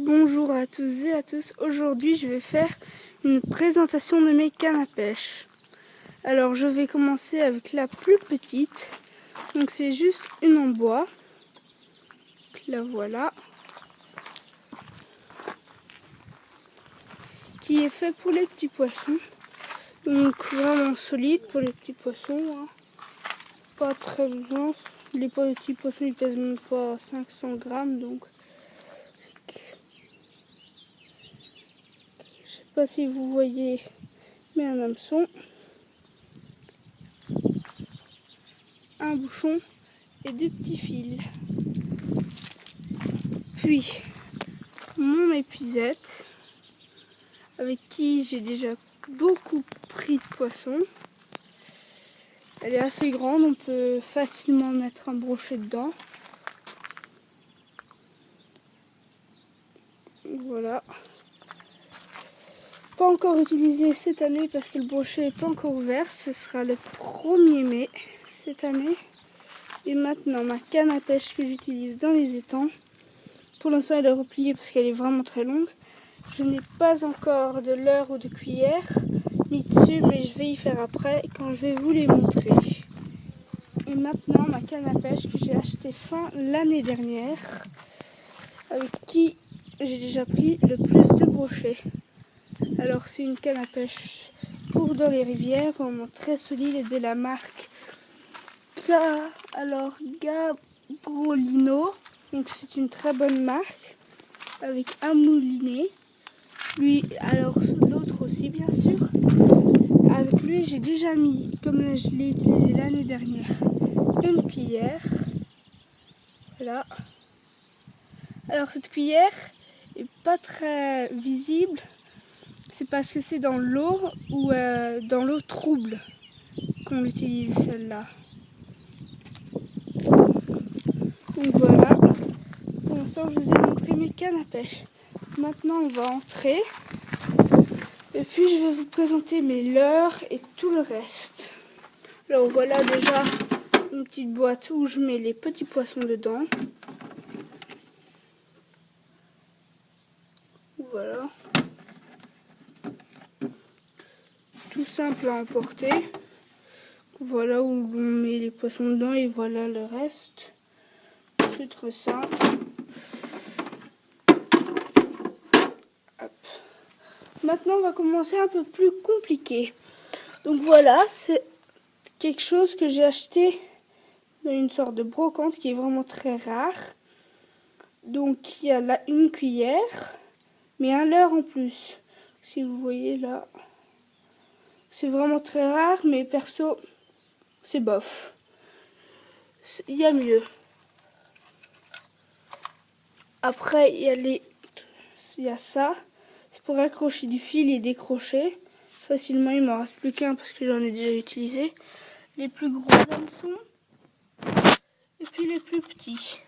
Bonjour à tous et à tous. Aujourd'hui, je vais faire une présentation de mes cannes à pêche. Alors, je vais commencer avec la plus petite. Donc, c'est juste une en bois. La voilà. Qui est fait pour les petits poissons. Donc, vraiment solide pour les petits poissons. Hein. Pas très lourd. Les petits poissons, ils pèsent même pas 500 grammes. Donc, je sais pas si vous voyez, mais un hameçon. Un bouchon et deux petits fils. Puis mon épuisette avec qui j'ai déjà beaucoup pris de poissons. Elle est assez grande, on peut facilement mettre un brochet dedans. Voilà. Pas encore utilisé cette année parce que le brochet n'est pas encore ouvert. Ce sera le 1er mai cette année. Et maintenant ma canne à pêche que j'utilise dans les étangs. Pour l'instant elle est repliée parce qu'elle est vraiment très longue. Je n'ai pas encore de leurre ou de cuillère mis dessus, mais je vais y faire après quand je vais vous les montrer. Et maintenant ma canne à pêche que j'ai achetée fin l'année dernière, avec qui j'ai déjà pris le plus de brochets. Alors c'est une canne à pêche pour dans les rivières, vraiment très solide et de la marque Gabrolino. Donc c'est une très bonne marque avec un moulinet. Lui, alors l'autre aussi bien sûr. Avec lui j'ai déjà mis, comme je l'ai utilisé l'année dernière, une cuillère. Voilà. Alors cette cuillère est pas très visible. C'est parce que c'est dans l'eau ou dans l'eau trouble qu'on utilise celle-là. Donc voilà. Pour l'instant je vous ai montré mes cannes à pêche. Maintenant on va entrer. Et puis je vais vous présenter mes leurres et tout le reste. Alors voilà déjà une petite boîte où je mets les petits poissons dedans. Voilà. Tout simple à emporter. Voilà où on met les poissons dedans et voilà le reste. C'est très simple. Hop. Maintenant on va commencer un peu plus compliqué. Donc voilà, c'est quelque chose que j'ai acheté dans une sorte de brocante qui est vraiment très rare. Donc il y a là une cuillère, mais un leurre en plus. Si vous voyez là, c'est vraiment très rare, mais perso, c'est bof. Il y a mieux. Après, il y a ça. C'est pour accrocher du fil et décrocher. Facilement, il ne m'en reste plus qu'un parce que j'en ai déjà utilisé. Les plus gros hameçons. Et puis les plus petits.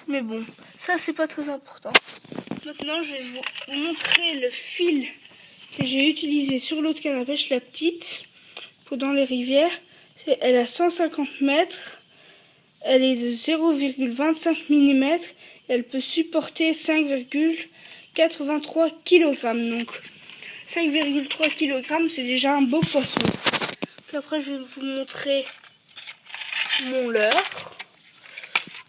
Mais bon, ça c'est pas très important. Maintenant, je vais vous montrer le fil que j'ai utilisé sur l'autre canne à pêche, la petite, pour dans les rivières. Elle a 150 mètres. Elle est de 0,25 mm. Elle peut supporter 5,83 kg. Donc 5,3 kg, c'est déjà un beau poisson. Donc après, je vais vous montrer mon leurre.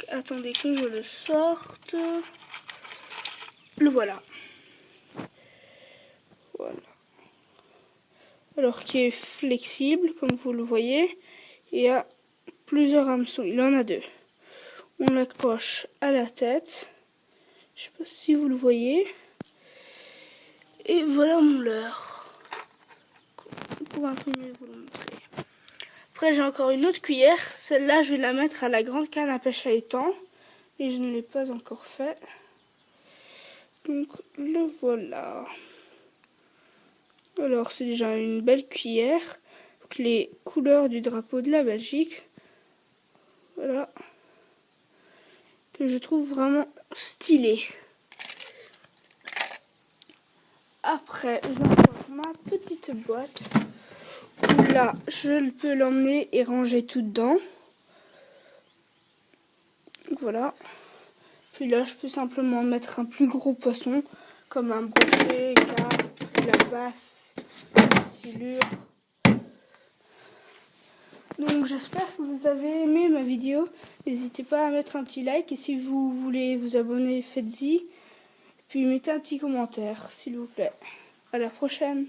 Attendez que je le sorte. Le voilà. Voilà. Alors qui est flexible, comme vous le voyez. Et a plusieurs hameçons. Il en a deux. On l'accroche à la tête. Je sais pas si vous le voyez. Et voilà mon leurre. Pour un peu mieux vous le montrer. Après j'ai encore une autre cuillère. Celle-là je vais la mettre à la grande canne à pêche à étang. Et je ne l'ai pas encore fait. Donc le voilà. Alors c'est déjà une belle cuillère. Donc, les couleurs du drapeau de la Belgique. Voilà. Que je trouve vraiment stylé. Après, j'ai encore ma petite boîte où là, je peux l'emmener et ranger tout dedans. Donc, voilà. Puis là, je peux simplement mettre un plus gros poisson, comme un brochet, carpe, la basse, silure. Donc j'espère que vous avez aimé ma vidéo. N'hésitez pas à mettre un petit like et si vous voulez vous abonner, faites-y. Puis mettez un petit commentaire, s'il vous plaît. À la prochaine.